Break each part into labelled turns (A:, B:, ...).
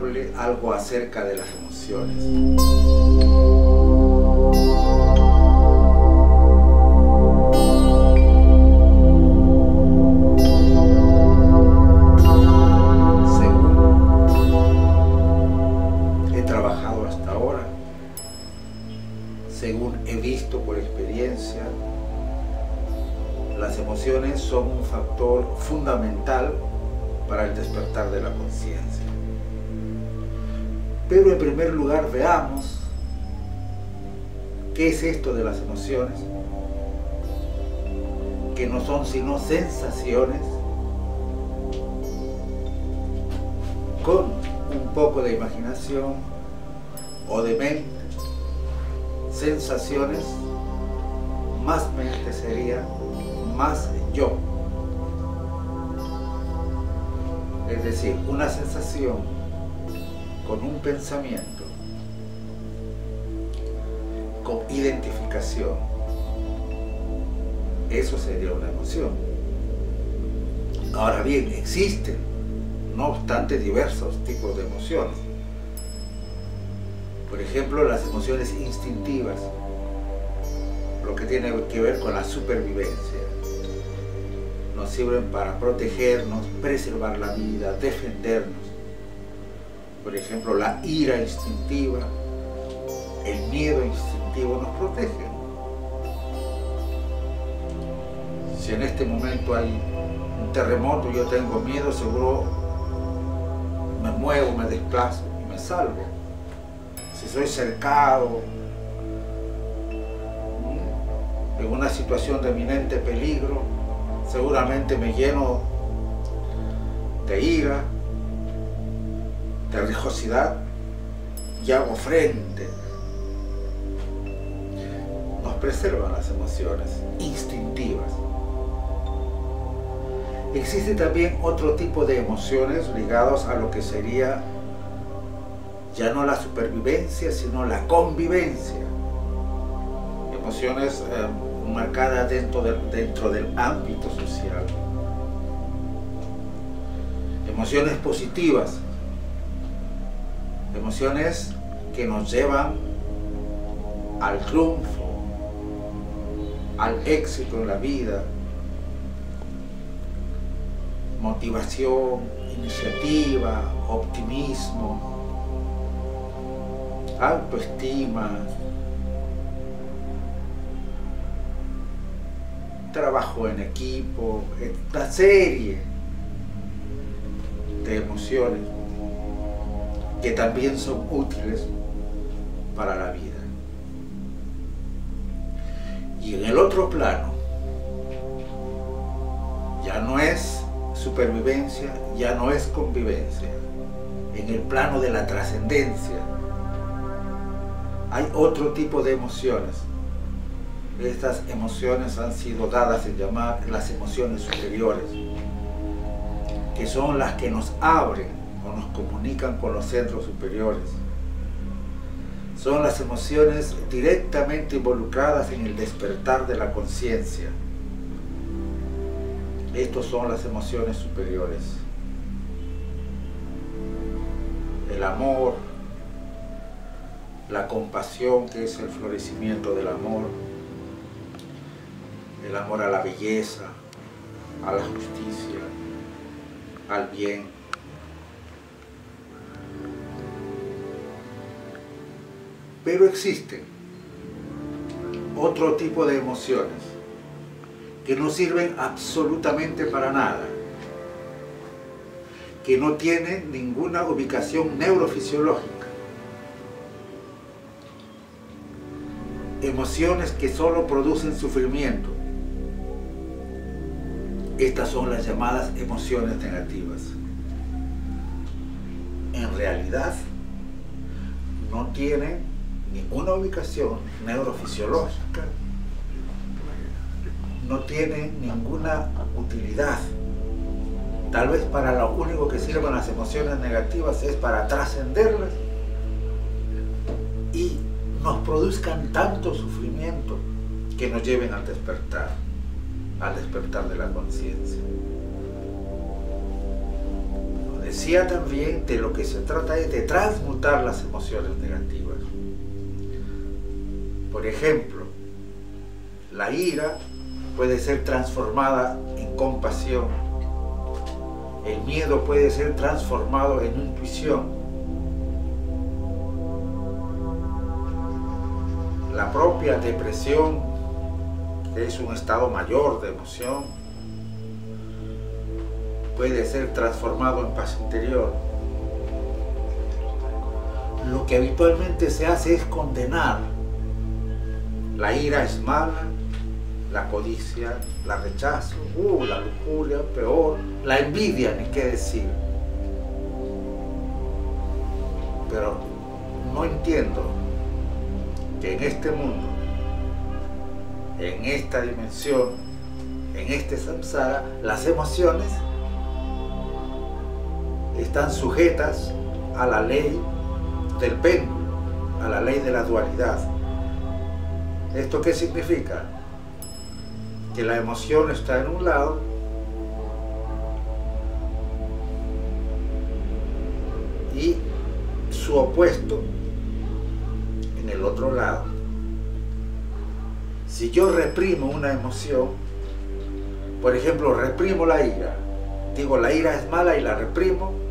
A: hable algo acerca de las emociones. Según he trabajado hasta ahora, según he visto por experiencia, las emociones son un factor fundamental para el despertar de la conciencia. Pero en primer lugar veamos qué es esto de las emociones, que no son sino sensaciones con un poco de imaginación o de mente. Sensaciones, más mente sería más yo. Es decir, una sensación con un pensamiento, con identificación. Eso sería una emoción. Ahora bien, existen, no obstante, diversos tipos de emociones. Por ejemplo, las emociones instintivas, lo que tiene que ver con la supervivencia. Nos sirven para protegernos, preservar la vida, defendernos. Por ejemplo, la ira instintiva, el miedo instintivo nos protegen. Si en este momento hay un terremoto y yo tengo miedo, seguro me muevo, me desplazo y me salvo. Si soy cercado en una situación de eminente peligro, seguramente me lleno de ira, de rijosidad y hago frente. Nos preservan las emociones instintivas. Existe también otro tipo de emociones ligados a lo que sería ya no la supervivencia, sino la convivencia. Emociones marcadas dentro del ámbito social. Emociones positivas, emociones que nos llevan al triunfo, al éxito en la vida, motivación, iniciativa, optimismo, autoestima, trabajo en equipo, esta serie de emociones que también son útiles para la vida. Y en el otro plano, ya no es supervivencia, ya no es convivencia. En el plano de la trascendencia hay otro tipo de emociones. Estas emociones han sido dadas en llamar las emociones superiores, que son las que nos abren o nos comunican con los centros superiores. Son las emociones directamente involucradas en el despertar de la conciencia. Estas son las emociones superiores. El amor, la compasión, que es el florecimiento del amor, el amor a la belleza, a la justicia, al bien. Pero existen otro tipo de emociones que no sirven absolutamente para nada, que no tienen ninguna ubicación neurofisiológica. Emociones que solo producen sufrimiento. Estas son las llamadas emociones negativas. En realidad, no tienen ninguna ubicación neurofisiológica, no tienen ninguna utilidad. Tal vez para lo único que sirven las emociones negativas es para trascenderlas y nos produzcan tanto sufrimiento que nos lleven al despertar de la conciencia. decía también, de lo que se trata es de transmutar las emociones negativas. Por ejemplo, la ira puede ser transformada en compasión. El miedo puede ser transformado en intuición. La propia depresión, que es un estado mayor de emoción, puede ser transformado en paz interior. Lo que habitualmente se hace es condenar. La ira es mala, la codicia, la rechazo, la lujuria, peor, la envidia, ni qué decir. Pero no entiendo que en este mundo, en esta dimensión, en este samsara, las emociones están sujetas a la ley del péndulo, a la ley de la dualidad. ¿Esto qué significa? Que la emoción está en un lado y su opuesto en el otro lado. Si yo reprimo una emoción, por ejemplo, reprimo la ira, digo la ira es mala y la reprimo,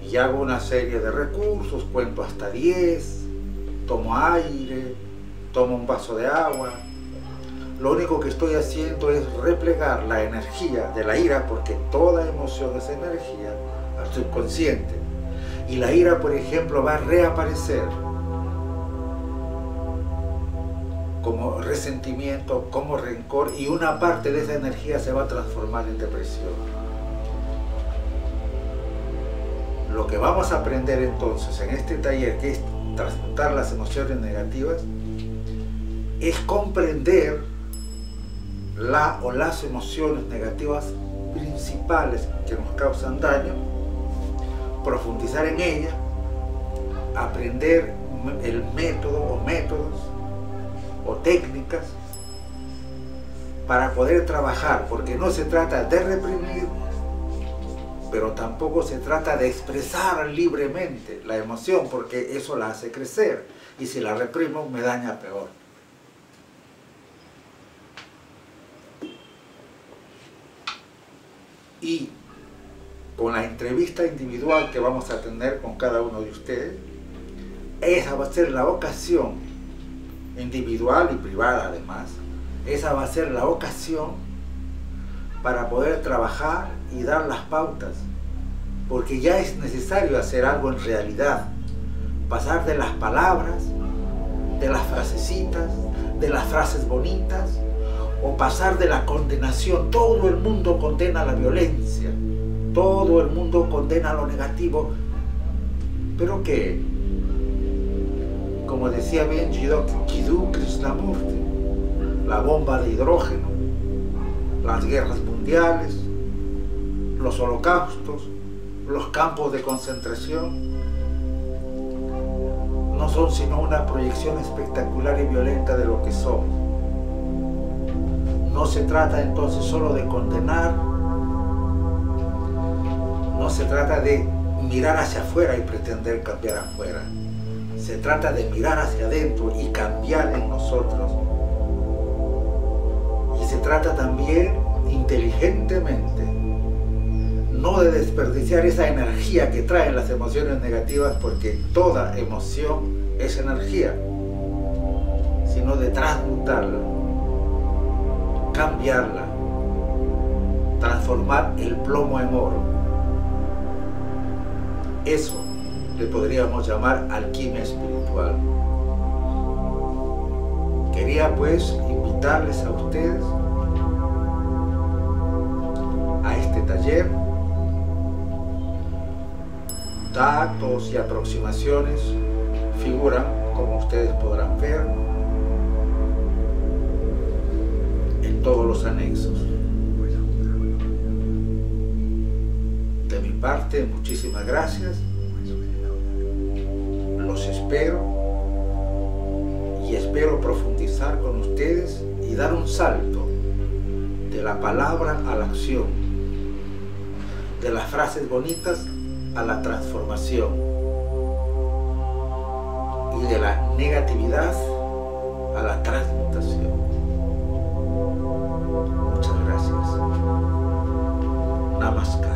A: y hago una serie de recursos, cuento hasta 10, tomo aire, tomo un vaso de agua. Lo único que estoy haciendo es replegar la energía de la ira, porque toda emoción es energía, al subconsciente. Y la ira, por ejemplo, va a reaparecer como resentimiento, como rencor, y una parte de esa energía se va a transformar en depresión. Lo que vamos a aprender entonces en este taller, que es transmutar las emociones negativas, es comprender la o las emociones negativas principales que nos causan daño, profundizar en ellas, aprender el método o métodos o técnicas para poder trabajar, porque no se trata de reprimir, pero tampoco se trata de expresar libremente la emoción, porque eso la hace crecer, y si la reprimo me daña peor. Y con la entrevista individual que vamos a tener con cada uno de ustedes, esa va a ser la ocasión, individual y privada además, esa va a ser la ocasión para poder trabajar y dar las pautas, porque ya es necesario hacer algo en realidad, pasar de las palabras, de las frasecitas, de las frases bonitas, o pasar de la condenación. Todo el mundo condena la violencia, todo el mundo condena lo negativo, pero ¿qué? Como decía bien Jiddu Krishnamurti, la bomba de hidrógeno, las guerras mundiales, los holocaustos, los campos de concentración, no son sino una proyección espectacular y violenta de lo que somos. No se trata entonces solo de condenar, no se trata de mirar hacia afuera y pretender cambiar afuera. Se trata de mirar hacia adentro y cambiar en nosotros. Y se trata también inteligentemente, no de desperdiciar esa energía que traen las emociones negativas, porque toda emoción es energía, sino de transmutarla, cambiarla, transformar el plomo en oro. Eso le podríamos llamar alquimia espiritual. Quería pues invitarles a ustedes a este taller. Datos y aproximaciones figuran, como ustedes podrán ver, en todos los anexos. De mi parte, muchísimas gracias. Los espero y espero profundizar con ustedes y dar un salto de la palabra a la acción, de las frases bonitas a la transformación y de la negatividad a la transmutación. Muchas gracias. Namaskar.